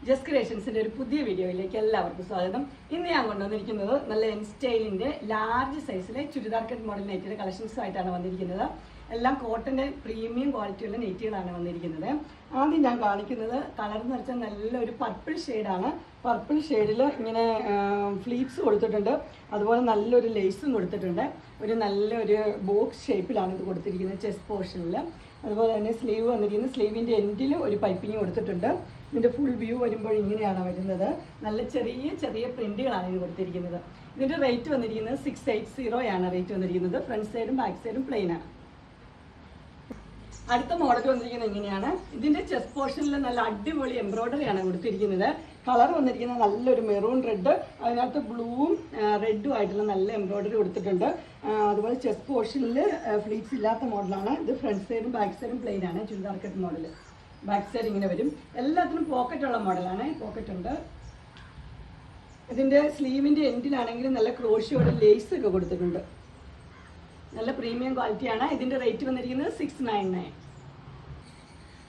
Just ക്രിയേഷൻസിന്റെ ഒരു പുതിയ വീഡിയോയിലേക്ക് എല്ലാവർക്കും സ്വാഗതം. ഇന്ന് ഞാൻ കൊണ്ടുവന്നിരിക്കുന്നത് നല്ല എൻ സ്റ്റൈലിന്റെ ലാർജ് സൈസിലെ ചുരിദാർ കട്ട് മോഡൽ നെറ്റിയുടെ കളക്ഷൻസുമായിട്ടാണ് വന്നിരിക്കുന്നത്. എല്ലാം കോട്ടന്റെ പ്രീമിയം ക്വാളിറ്റിയുള്ള നെറ്റുകളാണ് വന്നിരിക്കുന്നത്. ആദ്യം ഞാൻ കാണിക്കുന്നത് കളർ എന്ന് വെച്ചാൽ നല്ലൊരു പർപ്പിൾ ഷെയ്ഡാണ്. പർപ്പിൾ ഷെയ്ഡിൽ ഇങ്ങനെ ഫ്ലീറ്റ്സ് കൊടുത്തിട്ടുണ്ട്, അതുപോലെ നല്ലൊരു ലേസും കൊടുത്തിട്ടുണ്ട്. ഒരു നല്ലൊരു ബോക്സ് ഷേപ്പിലാണ് ഇത് കൊടുത്തിരിക്കുന്നത് ചെസ്റ്റ് പോർഷനിൽ. അതുപോലെ തന്നെ സ്ലീവ് വന്നിരിക്കുന്നത് സ്ലീവിൻ്റെ എൻഡിൽ ഒരു പൈപ്പിങ് കൊടുത്തിട്ടുണ്ട്. ഇതിൻ്റെ ഫുൾ വ്യൂ വരുമ്പോൾ ഇങ്ങനെയാണ് വരുന്നത്. നല്ല ചെറിയ ചെറിയ പ്രിന്റുകളാണ് ഇത് കൊടുത്തിരിക്കുന്നത്. ഇതിൻ്റെ റേറ്റ് വന്നിരിക്കുന്നത് 680 ആണ് റേറ്റ് വന്നിരിക്കുന്നത്. ഫ്രണ്ട് സൈഡും ബാക്ക് സൈഡും പ്ലെയിൻ ആണ്. അടുത്ത മോഡൽ വന്നിരിക്കുന്നത് ഇങ്ങനെയാണ്. ഇതിന്റെ ചെസ്റ്റ് പോർഷനിൽ നല്ല അടിപൊളി എംബ്രോയിഡറി ആണ് കൊടുത്തിരിക്കുന്നത്. കളർ വന്നിരിക്കുന്നത് നല്ലൊരു മെറൂൺ റെഡ്, അതിനകത്ത് ബ്ലൂവും റെഡും ആയിട്ടുള്ള നല്ല എംബ്രോയിഡറി കൊടുത്തിട്ടുണ്ട്. അതുപോലെ ചെസ്റ്റ് പോർഷനിൽ ഫ്ലീറ്റ്സ് ഇല്ലാത്ത മോഡലാണ് ഇത്. ഫ്രണ്ട് സൈഡും ബാക്ക് സൈഡും പ്ലെയിൻ ആണ് churidar cut model. Back side ഇങ്ങനെ വരും. എല്ലാത്തിനും പോക്കറ്റുള്ള മോഡലാണ്. പോക്കറ്റ് ഉണ്ട്. ഇതിന്റെ സ്ലീവിന്റെ എൻഡിലാണെങ്കിൽ നല്ല ക്രോഷിയോടെ ലേസ് ഒക്കെ കൊടുത്തിട്ടുണ്ട്. നല്ല പ്രീമിയം ക്വാളിറ്റിയാണ്. ഇതിന്റെ റേറ്റ് വന്നിരിക്കുന്നത് 699.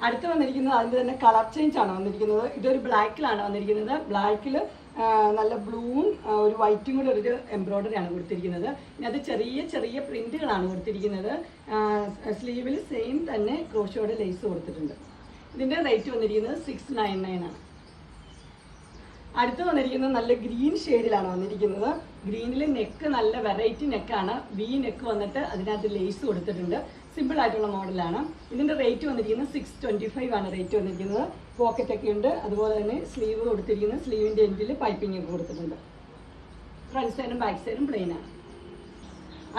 അടുത്ത് വന്നിരിക്കുന്നത് അതിൻ്റെ തന്നെ കളർ ചേഞ്ച് ആണ് വന്നിരിക്കുന്നത്. ഇതൊരു ബ്ലാക്കിലാണ് വന്നിരിക്കുന്നത്. ബ്ലാക്കിൽ നല്ല ബ്ലൂവും ഒരു വൈറ്റും കൂടെ ഒരു എംബ്രോയിഡറി ആണ് കൊടുത്തിരിക്കുന്നത്. അത് ചെറിയ ചെറിയ പ്രിന്റുകളാണ് കൊടുത്തിരിക്കുന്നത്. സ്ലീവിൽ സെയിം തന്നെ ക്രോഷിയോടെ ലേസ് കൊടുത്തിട്ടുണ്ട്. ഇതിന്റെ റേറ്റ് വന്നിരിക്കുന്നത് 699 ആണ്. അടുത്ത് വന്നിരിക്കുന്നത് നല്ല ഗ്രീൻ ഷെയ്ഡിലാണ് വന്നിരിക്കുന്നത്. ഗ്രീനിൽ നെക്ക് നല്ല വെറൈറ്റി നെക്കാണ്. വി നെക്ക് വന്നിട്ട് അതിനകത്ത് ലേസ് കൊടുത്തിട്ടുണ്ട്. സിമ്പിൾ ആയിട്ടുള്ള മോഡലാണ്. ഇതിന്റെ റേറ്റ് വന്നിരിക്കുന്നത് 625 ആണ് റേറ്റ് വന്നിരിക്കുന്നത്. പോക്കറ്റ് ഒക്കെ ഉണ്ട്. അതുപോലെ തന്നെ സ്ലീവ് കൊടുത്തിരിക്കുന്നത് സ്ലീവിന്റെ എൻഡിൽ പൈപ്പിംഗ് ഒക്കെ കൊടുത്തിട്ടുണ്ട്. ഫ്രണ്ട് സൈഡും ബാക്ക് സൈഡും പ്ലെയിൻ ആണ്.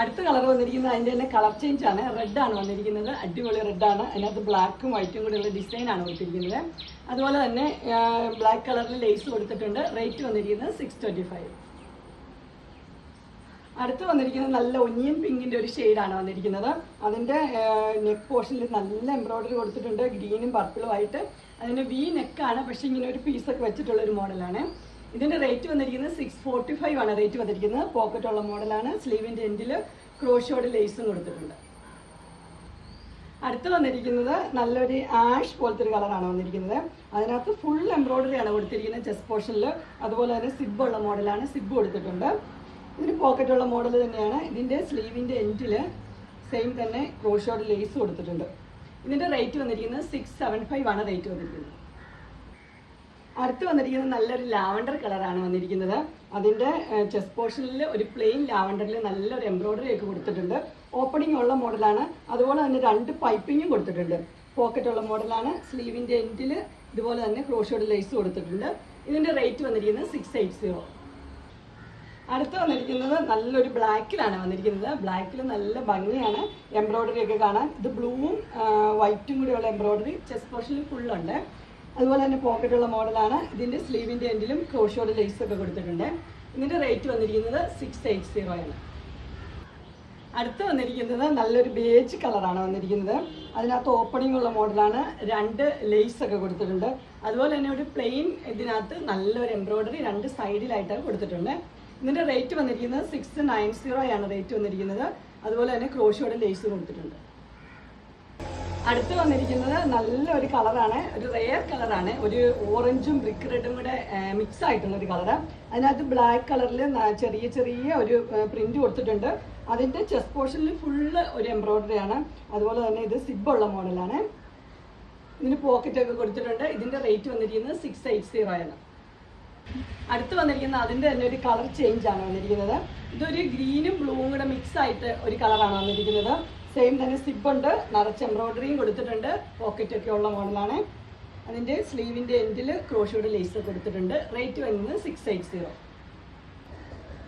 അടുത്ത കളർ വന്നിരിക്കുന്നത് അതിൻ്റെ തന്നെ കളർ ചേഞ്ച് ആണ്. റെഡ് ആണ് വന്നിരിക്കുന്നത്. അടിപൊളി റെഡാണ്. അതിനകത്ത് ബ്ലാക്കും വൈറ്റും കൂടെ ഉള്ള ഡിസൈൻ ആണ് കൊടുത്തിരിക്കുന്നത്. അതുപോലെ തന്നെ ബ്ലാക്ക് കളറിൽ ലേസ് കൊടുത്തിട്ടുണ്ട്. റേറ്റ് വന്നിരിക്കുന്നത് 625. അടുത്ത് വന്നിരിക്കുന്നത് നല്ല ഒനിയൻ പിങ്കിന്റെ ഒരു ഷെയ്ഡാണ് വന്നിരിക്കുന്നത്. അതിന്റെ നെക്ക് പോർഷനിൽ നല്ല എംബ്രോയിഡറി കൊടുത്തിട്ടുണ്ട്, ഗ്രീനും പർപ്പിളും ആയിട്ട്. അതിന്റെ വി നെക്കാണ്, പക്ഷെ ഇങ്ങനെ ഒരു പീസൊക്കെ വെച്ചിട്ടുള്ള ഒരു മോഡലാണ്. ഇതിന്റെ റേറ്റ് വന്നിരിക്കുന്നത് 645 ആണ് റേറ്റ് വന്നിരിക്കുന്നത്. പോക്കറ്റ് ഉള്ള മോഡലാണ്. സ്ലീവിന്റെ എൻഡിൽ ക്രോഷിയോടെ ലേസും കൊടുത്തിട്ടുണ്ട്. അടുത്ത് വന്നിരിക്കുന്നത് നല്ലൊരു ആഷ് പോലത്തെ ഒരു കളറാണ് വന്നിരിക്കുന്നത്. അതിനകത്ത് ഫുൾ എംബ്രോയിഡറി ആണ് കൊടുത്തിരിക്കുന്നത് ചെസ്റ്റ് പോർഷനിൽ. അതുപോലെ തന്നെ സിബ് ഉള്ള മോഡലാണ്. സിബ് കൊടുത്തിട്ടുണ്ട്. ഇതിന് പോക്കറ്റുള്ള മോഡൽ തന്നെയാണ്. ഇതിന്റെ സ്ലീവിന്റെ എൻഡിൽ സെയിം തന്നെ ക്രോഷിയോടെ ലേസ് കൊടുത്തിട്ടുണ്ട്. ഇതിന്റെ റേറ്റ് വന്നിരിക്കുന്നത് 675 ആണ് റേറ്റ് വന്നിരിക്കുന്നത്. അടുത്ത് വന്നിരിക്കുന്നത് നല്ലൊരു ലാവണ്ടർ കളറാണ് വന്നിരിക്കുന്നത്. അതിന്റെ ചെസ്റ്റ് പോർഷനിൽ ഒരു പ്ലെയിൻ ലാവണ്ടറിൽ നല്ലൊരു എംബ്രോയിഡറി ഒക്കെ കൊടുത്തിട്ടുണ്ട്. ഓപ്പണിംഗ് ഉള്ള മോഡലാണ്. അതുപോലെ തന്നെ 2 പൈപ്പിങ്ങും കൊടുത്തിട്ടുണ്ട്. പോക്കറ്റ് ഉള്ള മോഡലാണ്. സ്ലീവിന്റെ എൻഡിൽ ഇതുപോലെ തന്നെ ക്രോഷിയോടെ ലേസ് കൊടുത്തിട്ടുണ്ട്. ഇതിന്റെ റേറ്റ് വന്നിരിക്കുന്നത് 680. അടുത്ത് വന്നിരിക്കുന്നത് നല്ലൊരു ബ്ലാക്കിലാണ് വന്നിരിക്കുന്നത്. ബ്ലാക്കിൽ നല്ല ഭംഗിയാണ് എംബ്രോയിഡറി ഒക്കെ കാണാൻ. ഇത് ബ്ലൂവും വൈറ്റും കൂടെയുള്ള എംബ്രോയിഡറി ചെസ്റ്റ് പോർഷനിൽ ഫുള്ളുണ്ട്. അതുപോലെ തന്നെ പോക്കറ്റുള്ള മോഡലാണ്. ഇതിന്റെ സ്ലീവിന്റെ എൻഡിലും ക്രോഷിയോടെ ലേസ് ഒക്കെ കൊടുത്തിട്ടുണ്ട്. ഇതിന്റെ റേറ്റ് വന്നിരിക്കുന്നത് 680 ആണ്. അടുത്ത് വന്നിരിക്കുന്നത് നല്ലൊരു ബേജ് കളറാണ് വന്നിരിക്കുന്നത്. അതിനകത്ത് ഓപ്പണിംഗ് ഉള്ള മോഡലാണ്. 2 ലേസ് ഒക്കെ കൊടുത്തിട്ടുണ്ട്. അതുപോലെ തന്നെ ഒരു പ്ലെയിൻ ഇതിനകത്ത് നല്ലൊരു എംബ്രോയിഡറി 2 സൈഡിലായിട്ട് കൊടുത്തിട്ടുണ്ട്. ഇതിന്റെ റേറ്റ് വന്നിരിക്കുന്നത് 690 ആണ് റേറ്റ് വന്നിരിക്കുന്നത്. അതുപോലെ തന്നെ ക്രോഷിയോടെ ലേസ് കൊടുത്തിട്ടുണ്ട്. അടുത്ത് വന്നിരിക്കുന്നത് നല്ലൊരു കളറാണ്. ഒരു റെയർ കളറാണ്. ഒരു ഓറഞ്ചും ബ്രിക്ക് റെഡും കൂടെ മിക്സ് ആയിട്ടുള്ള ഒരു കളറ്. അതിനകത്ത് ബ്ലാക്ക് കളറിൽ ചെറിയ ചെറിയ ഒരു പ്രിന്റ് കൊടുത്തിട്ടുണ്ട്. അതിന്റെ ചെസ്റ്റ് പോർഷനിൽ ഫുള്ള് ഒരു എംബ്രോയിഡറി ആണ്. അതുപോലെ തന്നെ ഇത് സിബുള്ള മോഡലാണ്. ഇതിന് പോക്കറ്റ് ഒക്കെ കൊടുത്തിട്ടുണ്ട്. ഇതിന്റെ റേറ്റ് വന്നിരിക്കുന്നത് 680 ആണ്. അടുത്ത് വന്നിരിക്കുന്നത് അതിന്റെ തന്നെ ഒരു കളർ ചേഞ്ച് ആണ് വന്നിരിക്കുന്നത്. ഇതൊരു ഗ്രീനും ബ്ലൂവും കൂടെ മിക്സ് ആയിട്ട് ഒരു കളറാണ് വന്നിരിക്കുന്നത്. സെയിം തന്നെ സിബുണ്ട്, നിറച്ച് എംബ്രോയിഡറിയും കൊടുത്തിട്ടുണ്ട്. പോക്കറ്റ് ഒക്കെ ഉള്ള മോഡലാണ്. അതിന്റെ സ്ലീവിന്റെ എൻഡിൽ ക്രോഷിയോടെ ലേസ് കൊടുത്തിട്ടുണ്ട്. റേറ്റ് വരുന്നത് 680.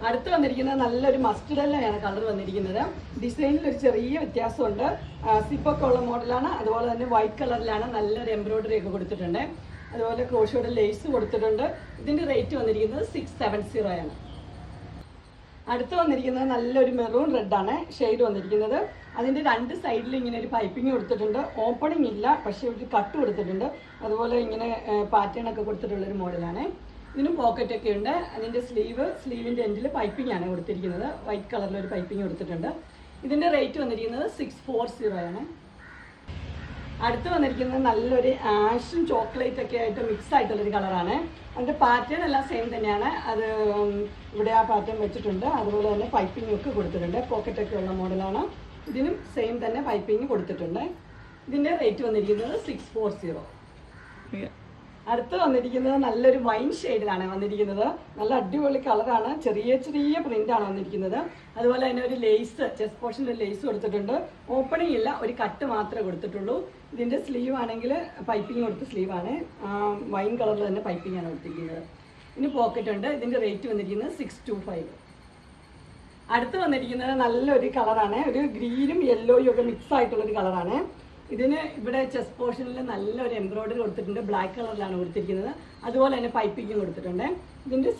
അടുത്ത് വന്നിരിക്കുന്നത് നല്ലൊരു മസ്റ്റർഡ് യെല്ലോയാണ് കളർ വന്നിരിക്കുന്നത്. ഡിസൈനിൽ ഒരു ചെറിയ വ്യത്യാസമുണ്ട്. സിബൊക്കെ ഉള്ള മോഡലാണ്. അതുപോലെ തന്നെ വൈറ്റ് കളറിലാണ് നല്ലൊരു എംബ്രോയിഡറി ഒക്കെ കൊടുത്തിട്ടുണ്ട്. അതുപോലെ ക്രോഷിയോടെ ലേസ് കൊടുത്തിട്ടുണ്ട്. ഇതിന്റെ റേറ്റ് വന്നിരിക്കുന്നത് 670 ആണ്. അടുത്ത് വന്നിരിക്കുന്നത് നല്ലൊരു മെറൂൺ റെഡാണ് ഷെയ്ഡ് വന്നിരിക്കുന്നത്. അതിന്റെ 2 സൈഡിൽ ഇങ്ങനെ ഒരു പൈപ്പിംഗ് കൊടുത്തിട്ടുണ്ട്. ഓപ്പണിംഗ് ഇല്ല, പക്ഷെ ഒരു കട്ട് കൊടുത്തിട്ടുണ്ട്. അതുപോലെ ഇങ്ങനെ പാറ്റേൺ ഒക്കെ കൊടുത്തിട്ടുള്ളൊരു മോഡലാണ്. ഇതിനും പോക്കറ്റ് ഒക്കെ ഉണ്ട്. അതിന്റെ സ്ലീവിന്റെ എൻഡിൽ പൈപ്പിംഗ് ആണ് കൊടുത്തിരിക്കുന്നത്. വൈറ്റ് കളറിലൊരു പൈപ്പിംഗ് കൊടുത്തിട്ടുണ്ട്. ഇതിന്റെ റേറ്റ് വന്നിരിക്കുന്നത് 640 ആണ്. അടുത്ത് വന്നിരിക്കുന്നത് നല്ലൊരു ആഷും ചോക്ലേറ്റ് ഒക്കെ ആയിട്ട് മിക്സ് ആയിട്ടുള്ളൊരു കളറാണ്. അതിൻ്റെ പാറ്റേൺ എല്ലാം സെയിം തന്നെയാണ്. അത് ഇവിടെ ആ പാറ്റേൺ വെച്ചിട്ടുണ്ട്. അതുപോലെ തന്നെ പൈപ്പിംഗ് ഒക്കെ കൊടുത്തിട്ടുണ്ട്. പോക്കറ്റൊക്കെ ഉള്ള മോഡലാണ്. ഇതിനും സെയിം തന്നെ പൈപ്പിംഗ് കൊടുത്തിട്ടുണ്ട്. ഇതിൻ്റെ റേറ്റ് വന്നിരിക്കുന്നത് 640. അടുത്ത് വന്നിരിക്കുന്നത് നല്ലൊരു വൈൻ ഷെയ്ഡിലാണ് വന്നിരിക്കുന്നത്. നല്ല അടിപൊളി കളറാണ്. ചെറിയ ചെറിയ പ്രിൻ്റാണ് വന്നിരിക്കുന്നത്. അതുപോലെ തന്നെ ഒരു ലേസ്, ചെസ്റ്റ് പോർഷനിൽ ലേസ് കൊടുത്തിട്ടുണ്ട്. ഓപ്പണിംഗ് ഇല്ല, ഒരു കട്ട് മാത്രമേ കൊടുത്തിട്ടുള്ളൂ. ഇതിൻ്റെ സ്ലീവ് ആണെങ്കിൽ പൈപ്പിംഗ് കൊടുത്ത സ്ലീവാണ്. വൈൻ കളറിൽ തന്നെ പൈപ്പിംഗ് ആണ് കൊടുത്തിരിക്കുന്നത്. ഇനി പോക്കറ്റ് ഉണ്ട്. ഇതിൻ്റെ റേറ്റ് വന്നിരിക്കുന്നത് 625. അടുത്ത് വന്നിരിക്കുന്നത് നല്ലൊരു കളറാണ്. ഒരു ഗ്രീനും യെല്ലോയും ഒക്കെ മിക്സ് ആയിട്ടുള്ളൊരു കളറാണ്. ഇതിന് ഇവിടെ ചെസ്റ്റ് പോർഷനിൽ നല്ലൊരു എംബ്രോയിഡറി കൊടുത്തിട്ടുണ്ട്. ബ്ലാക്ക് കളറിലാണ് കൊടുത്തിരിക്കുന്നത്. അതുപോലെ തന്നെ പൈപ്പിംഗ് കൊടുത്തിട്ടുണ്ട്. ഇതിൻ്റെ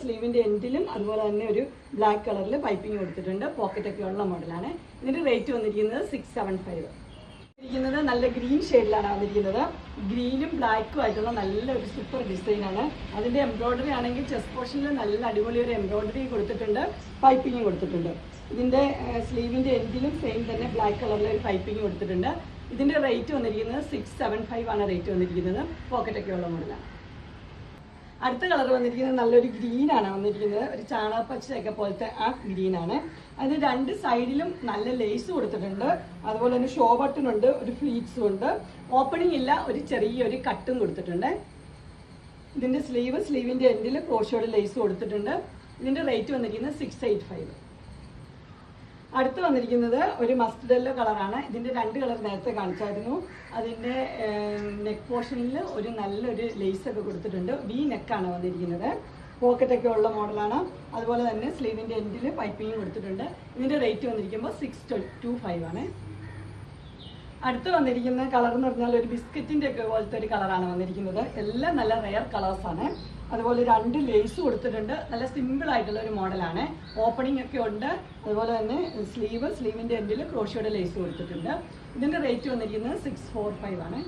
സ്ലീവിൻ്റെ എൻഡിലും അതുപോലെ തന്നെ ഒരു ബ്ലാക്ക് കളറിൽ പൈപ്പിംഗ് കൊടുത്തിട്ടുണ്ട്. പോക്കറ്റൊക്കെ ഉള്ള മോഡലാണ്. ഇതിൻ്റെ റേറ്റ് വന്നിരിക്കുന്നത് 675. ഇരിക്കുന്നത് നല്ല ഗ്രീൻ ഷെയ്ഡിലാണ് വന്നിരിക്കുന്നത്. ഗ്രീനും ബ്ലാക്കും ആയിട്ടുള്ള നല്ലൊരു സൂപ്പർ ഡിസൈനാണ്. അതിൻ്റെ എംബ്രോയിഡറി ആണെങ്കിൽ ചെസ്റ്റ് പോർഷനിൽ നല്ല അടിപൊളി ഒരു എംബ്രോയിഡറി കൊടുത്തിട്ടുണ്ട്. പൈപ്പിംഗ് കൊടുത്തിട്ടുണ്ട്. ഇതിൻ്റെ സ്ലീവിൻ്റെ എൻഡിലും സെയിം തന്നെ ബ്ലാക്ക് കളറിൽ ഒരു പൈപ്പിംഗ് കൊടുത്തിട്ടുണ്ട്. ഇതിൻ്റെ റേറ്റ് വന്നിരിക്കുന്നത് 675 ആണ് റേറ്റ് വന്നിരിക്കുന്നത്. പോക്കറ്റൊക്കെ ഉള്ള മോഡലാണ്. അടുത്ത കളർ വന്നിരിക്കുന്നത് നല്ലൊരു ഗ്രീനാണ് വന്നിരിക്കുന്നത്. ഒരു ചാണകപ്പച്ചയൊക്കെ പോലത്തെ ആ ഗ്രീനാണ്. അതിന് രണ്ട് സൈഡിലും നല്ല ലേസ് കൊടുത്തിട്ടുണ്ട്. അതുപോലെ തന്നെ ഷോ ബട്ടൺ ഉണ്ട്, ഒരു ഫ്ലീറ്റ്സും ഉണ്ട്. ഓപ്പണിംഗ് ഇല്ല, ഒരു ചെറിയൊരു കട്ടും കൊടുത്തിട്ടുണ്ട്. ഇതിൻ്റെ സ്ലീവിൻ്റെ എൻഡിൽ ക്രോഷോയുടെ ലേസ് കൊടുത്തിട്ടുണ്ട്. ഇതിൻ്റെ റേറ്റ് വന്നിരിക്കുന്നത് 685. അടുത്ത് വന്നിരിക്കുന്നത് ഒരു മസ്റ്റർഡ് യെല്ലോ കളറാണ്. ഇതിൻ്റെ രണ്ട് കളർ നേരത്തെ കാണിച്ചായിരുന്നു. അതിൻ്റെ നെക്ക് പോർഷനിൽ ഒരു നല്ലൊരു ലേസൊക്കെ കൊടുത്തിട്ടുണ്ട്. വി നെക്കാണ് വന്നിരിക്കുന്നത്. പോക്കറ്റൊക്കെ ഉള്ള മോഡലാണ്. അതുപോലെ തന്നെ സ്ലീവിൻ്റെ എൻഡിൽ പൈപ്പിംഗ് കൊടുത്തിട്ടുണ്ട്. ഇതിൻ്റെ റേറ്റ് വന്നിരിക്കുമ്പോൾ 625 ആണ്. അടുത്ത് വന്നിരിക്കുന്ന കളർ എന്ന് പറഞ്ഞാൽ ഒരു ബിസ്ക്കറ്റിൻ്റെ ഒക്കെ പോലത്തെ ഒരു കളറാണ് വന്നിരിക്കുന്നത്. എല്ലാം നല്ല റെയർ കളേഴ്സാണ്. അതുപോലെ രണ്ട് ലേസ് കൊടുത്തിട്ടുണ്ട്. നല്ല സിമ്പിൾ ആയിട്ടുള്ള ഒരു മോഡലാണ്. ഓപ്പണിംഗ് ഒക്കെ ഉണ്ട്. അതുപോലെ തന്നെ സ്ലീവിൻ്റെ എൻഡിൽ ക്രോഷിയോടെ ലേസ് കൊടുത്തിട്ടുണ്ട്. ഇതിൻ്റെ റേറ്റ് വന്നിരിക്കുന്നത് 645 ആണ്.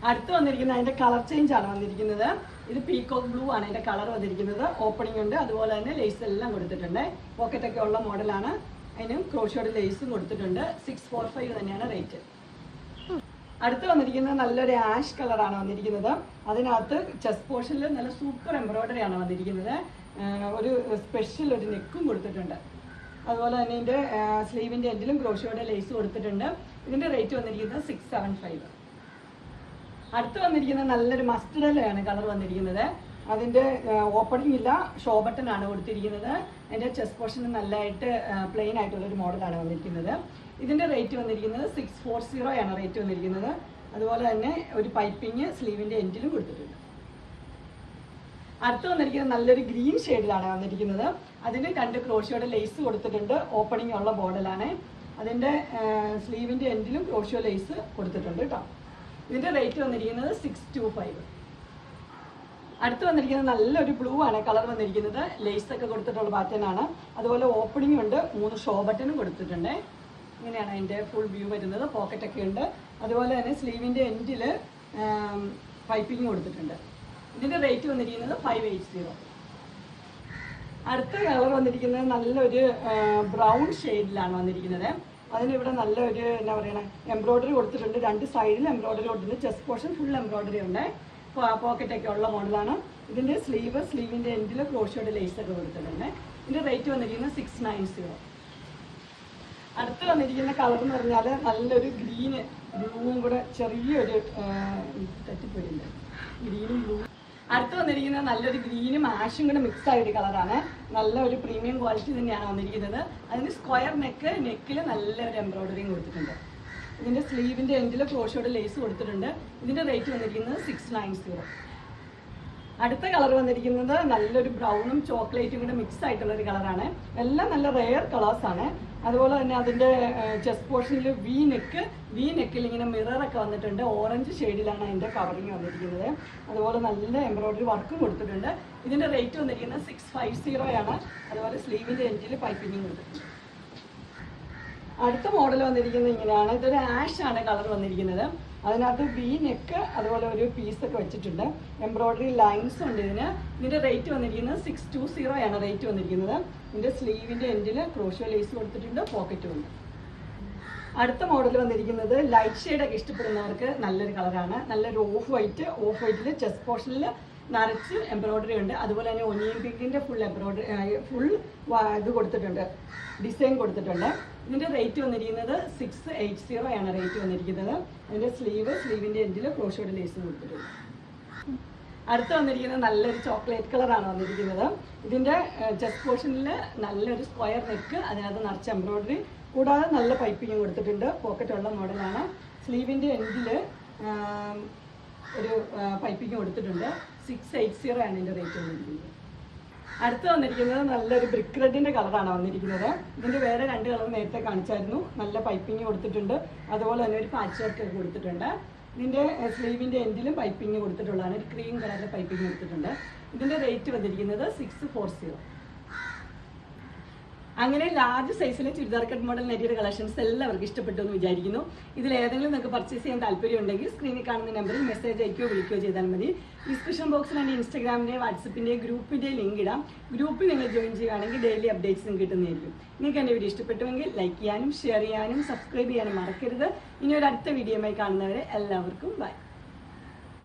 അടുത്ത് വന്നിരിക്കുന്നത് അതിൻ്റെ കളർ ചേഞ്ച് ആണ് വന്നിരിക്കുന്നത്. ഇത് പീകോക്ക് ബ്ലൂ ആണ് അതിൻ്റെ കളർ വന്നിരിക്കുന്നത്. ഓപ്പണിംഗ് ഉണ്ട്. അതുപോലെ തന്നെ ലേസ് എല്ലാം കൊടുത്തിട്ടുണ്ട്. പോക്കറ്റൊക്കെ ഉള്ള മോഡലാണ്. അതിനും ക്രോഷിയോടെ ലേസും കൊടുത്തിട്ടുണ്ട്. 645 തന്നെയാണ് റേറ്റ്. അടുത്ത് വന്നിരിക്കുന്നത് നല്ലൊരു ആഷ് കളറാണ് വന്നിരിക്കുന്നത്. അതിനകത്ത് ചെസ്റ്റ് പോർഷനിൽ നല്ല സൂപ്പർ എംബ്രോയിഡറി ആണ് വന്നിരിക്കുന്നത്. ഒരു സ്പെഷ്യൽ ഒരു നെക്കും കൊടുത്തിട്ടുണ്ട്. അതുപോലെ തന്നെ ഇതിൻ്റെ സ്ലീവിൻ്റെ എൻഡിലും ക്രോഷിയോടെ ലേസ് കൊടുത്തിട്ടുണ്ട്. ഇതിൻ്റെ റേറ്റ് വന്നിരിക്കുന്നത് 675. അടുത്ത് വന്നിരിക്കുന്നത് നല്ലൊരു മസ്റ്റർഡ് യെല്ലോയാണ് കളർ വന്നിരിക്കുന്നത്. അതിൻ്റെ ഓപ്പണിംഗ് ഇല്ല, ഷോ ബട്ടൺ ആണ് കൊടുത്തിരിക്കുന്നത്. അതിൻ്റെ ചെസ്റ്റ് പോർഷൻ നല്ലതായിട്ട് പ്ലെയിൻ ആയിട്ടുള്ളൊരു മോഡലാണ് വന്നിരിക്കുന്നത്. ഇതിൻ്റെ റേറ്റ് വന്നിരിക്കുന്നത് 640 ആണ് റേറ്റ് വന്നിരിക്കുന്നത്. അതുപോലെ തന്നെ ഒരു പൈപ്പിംഗ് സ്ലീവിൻ്റെ എൻഡിലും കൊടുത്തിട്ടുണ്ട്. അടുത്ത് വന്നിരിക്കുന്നത് നല്ലൊരു ഗ്രീൻ ഷെയ്ഡിലാണ് വന്നിരിക്കുന്നത്. അതിന് രണ്ട് ക്രോഷിയോടെ ലേസ് കൊടുത്തിട്ടുണ്ട്. ഓപ്പണിംഗ് ഉള്ള മോഡലാണ്. അതിൻ്റെ സ്ലീവിൻ്റെ എൻഡിലും ക്രോഷിയോ ലേസ് കൊടുത്തിട്ടുണ്ട് കേട്ടോ. ഇതിൻ്റെ റേറ്റ് വന്നിരിക്കുന്നത് 625. അടുത്ത് വന്നിരിക്കുന്നത് നല്ലൊരു ബ്ലൂ ആണ് കളർ വന്നിരിക്കുന്നത്. ലേസൊക്കെ കൊടുത്തിട്ടുള്ള പാറ്റേൺ ആണ്. അതുപോലെ ഓപ്പണിംഗ് ഉണ്ട്. 3 ഷോ ബട്ടനും കൊടുത്തിട്ടുണ്ട്. ഇങ്ങനെയാണ് അതിൻ്റെ ഫുൾ വ്യൂ വരുന്നത്. പോക്കറ്റൊക്കെ ഉണ്ട്. അതുപോലെ തന്നെ സ്ലീവിൻ്റെ എൻഡിൽ പൈപ്പിംഗ് കൊടുത്തിട്ടുണ്ട്. ഇതിൻ്റെ റേറ്റ് വന്നിരിക്കുന്നത് 580. അടുത്ത കളർ വന്നിരിക്കുന്നത് നല്ലൊരു ബ്രൗൺ ഷെയ്ഡിലാണ് വന്നിരിക്കുന്നത്. അതിനിവിടെ നല്ലൊരു എന്താ പറയുക എംബ്രോയിഡറി കൊടുത്തിട്ടുണ്ട്. രണ്ട് സൈഡിൽ എംബ്രോയിഡറി കൊടുത്തിട്ടുണ്ട്. ചെസ്റ്റ് പോർഷൻ ഫുൾ എംബ്രോയിഡറി ഉണ്ട്. പോക്കറ്റൊക്കെ ഉള്ള മോഡലാണ്. ഇതിൻ്റെ സ്ലീവിൻ്റെ എൻഡിൽ ക്രോഷിയോടെ ലേസൊക്കെ കൊടുത്തിട്ടുണ്ട്. ഇതിൻ്റെ റേറ്റ് വന്നിരിക്കുന്നത് 690. അടുത്ത് വന്നിരിക്കുന്ന കളർ എന്ന് പറഞ്ഞാൽ നല്ലൊരു ഗ്രീന് ബ്ലൂവും കൂടെ ചെറിയൊരു തെറ്റിപ്പോയിട്ടുണ്ട്. ഗ്രീനും ബ്ലൂ. അടുത്ത് വന്നിരിക്കുന്നത് നല്ലൊരു ഗ്രീനും ആഷും കൂടെ മിക്സ് ആയൊരു കളറാണ്. നല്ലൊരു പ്രീമിയം ക്വാളിറ്റി തന്നെയാണ് വന്നിരിക്കുന്നത്. അതിന് സ്ക്വയർ നെക്കിൽ നല്ലൊരു എംബ്രോയിഡറിയും കൊടുത്തിട്ടുണ്ട്. ഇതിൻ്റെ സ്ലീവിൻ്റെ എൻഡിൽ ക്രോഷിയോടെ ലേസ് കൊടുത്തിട്ടുണ്ട്. ഇതിൻ്റെ റേറ്റ് വന്നിരിക്കുന്നത് 690. അടുത്ത കളർ വന്നിരിക്കുന്നത് നല്ലൊരു ബ്രൗണും ചോക്ലേറ്റും കൂടെ മിക്സ് ആയിട്ടുള്ളൊരു കളറാണ്. എല്ലാം നല്ല റെയർ കളേഴ്സാണ്. അതുപോലെ തന്നെ അതിൻ്റെ ചെസ്റ്റ് പോർഷനിൽ വി നെക്കിൽ ഇങ്ങനെ മിററൊക്കെ വന്നിട്ടുണ്ട്. ഓറഞ്ച് ഷെയ്ഡിലാണ് അതിൻ്റെ കവറിങ് വന്നിരിക്കുന്നത്. അതുപോലെ നല്ല എംബ്രോയിഡറി വർക്കും കൊടുത്തിട്ടുണ്ട്. ഇതിൻ്റെ റേറ്റ് വന്നിരിക്കുന്നത് 650 ആണ്. അതുപോലെ സ്ലീവിൻ്റെ എൻഡിൽ പൈപ്പിങ്ങും കൊടുത്തിട്ടുണ്ട്. അടുത്ത മോഡൽ വന്നിരിക്കുന്നത് ഇങ്ങനെയാണ്. ഇതൊരു ആഷ് ആണ് കളർ വന്നിരിക്കുന്നത്. അതിനകത്ത് വി നെക്ക് അതുപോലെ ഒരു പീസൊക്കെ വെച്ചിട്ടുണ്ട്. എംബ്രോയിഡറി ലൈൻസ് ഉണ്ട് ഇതിന്. ഇതിൻ്റെ റേറ്റ് വന്നിരിക്കുന്നത് 620 ആണ് റേറ്റ് വന്നിരിക്കുന്നത്. ഇതിൻ്റെ സ്ലീവിൻ്റെ എൻഡിൽ ക്രോഷിയോ ലേസ് കൊടുത്തിട്ടുണ്ട്. പോക്കറ്റും ഉണ്ട്. അടുത്ത മോഡൽ വന്നിരിക്കുന്നത് ലൈറ്റ് ഷെയ്ഡൊക്കെ ഇഷ്ടപ്പെടുന്നവർക്ക് നല്ലൊരു കളറാണ്. നല്ലൊരു ഓഫ് വൈറ്റിൽ ചെസ്റ്റ് പോർഷനിൽ നിറച്ച് എംബ്രോയിഡറി ഉണ്ട്. അതുപോലെ തന്നെ ഒനിയൻ പിങ്കിൻ്റെ ഫുൾ ഇത് കൊടുത്തിട്ടുണ്ട്, ഡിസൈൻ കൊടുത്തിട്ടുണ്ട്. ഇതിൻ്റെ റേറ്റ് വന്നിരിക്കുന്നത് 680 ആണ് റേറ്റ് വന്നിരിക്കുന്നത്. അതിൻ്റെ സ്ലീവിൻ്റെ എൻഡിൽ ക്രോഷോഡ് ലേസ് കൊടുത്തിട്ടുണ്ട്. അടുത്ത് വന്നിരിക്കുന്നത് നല്ലൊരു ചോക്ലേറ്റ് കളറാണ് വന്നിരിക്കുന്നത്. ഇതിൻ്റെ ചെസ്റ്റ് പോർഷനിൽ നല്ലൊരു സ്ക്വയർ നെക്ക്, അതിനകത്ത് നിറച്ച് എംബ്രോയിഡറി, കൂടാതെ നല്ല പൈപ്പിങ് കൊടുത്തിട്ടുണ്ട്. പോക്കറ്റുള്ള മോഡലാണ്. സ്ലീവിൻ്റെ എൻഡിൽ ഒരു പൈപ്പിങ് കൊടുത്തിട്ടുണ്ട്. 680 ആണ് ഇതിൻ്റെ റേറ്റ് വന്നിരിക്കുന്നത്. അടുത്ത് വന്നിരിക്കുന്നത് നല്ലൊരു ബ്രിക്ക് റെഡിൻ്റെ കളറാണ് വന്നിരിക്കുന്നത്. ഇതിൻ്റെ വേറെ 2 കളർ നേരത്തെ കാണിച്ചായിരുന്നു. നല്ല പൈപ്പിങ് കൊടുത്തിട്ടുണ്ട്, അതുപോലെ തന്നെ ഒരു പാച്ച് വർക്ക് കൊടുത്തിട്ടുണ്ട്. ഇതിൻ്റെ സ്ലീവിൻ്റെ എൻഡിലും പൈപ്പിങ് കൊടുത്തിട്ടുള്ളതാണ്. ഒരു ക്രീം കളറിലെ പൈപ്പിങ് കൊടുത്തിട്ടുണ്ട്. ഇതിൻ്റെ റേറ്റ് വന്നിരിക്കുന്നത് 640. അങ്ങനെ ലാർജ് സൈസിലെ ചുരിദാർ കട്ട് മോഡൽ നെറ്റിയുടെ കളക്ഷൻസ് എല്ലാവർക്കും ഇഷ്ടപ്പെട്ടു എന്ന് വിചാരിക്കുന്നു. ഇതിൽ ഏതെങ്കിലും നിങ്ങൾക്ക് പർച്ചേസ് ചെയ്യാൻ താല്പര്യമുണ്ടെങ്കിൽ സ്ക്രീനിൽ കാണുന്ന നമ്പറിൽ മെസ്സേജ് അയക്കുകയോ വിളിക്കുകയോ ചെയ്താൽ മതി. ഡിസ്ക്രിപ്ഷൻ ബോക്സിൽ എൻ്റെ ഇൻസ്റ്റാഗ്രാമിൻ്റെ വാട്സപ്പിൻ്റെ ഗ്രൂപ്പിൻ്റെ ലിങ്ക് ഇടാം. ഗ്രൂപ്പിൽ നിങ്ങൾ ജോയിൻ ചെയ്യുകയാണെങ്കിൽ ഡെയിലി അപ്ഡേറ്റ്സും കിട്ടുന്നതായിരിക്കും. നിങ്ങൾക്ക് എൻ്റെ വീഡിയോ ഇഷ്ടപ്പെട്ടുവെങ്കിൽ ലൈക്ക് ചെയ്യാനും ഷെയർ ചെയ്യാനും സബ്സ്ക്രൈബ് ചെയ്യാനും മറക്കരുത്. ഇനി ഒരു അടുത്ത വീഡിയോയുമായി കാണുന്നവരെ എല്ലാവർക്കും ബൈ.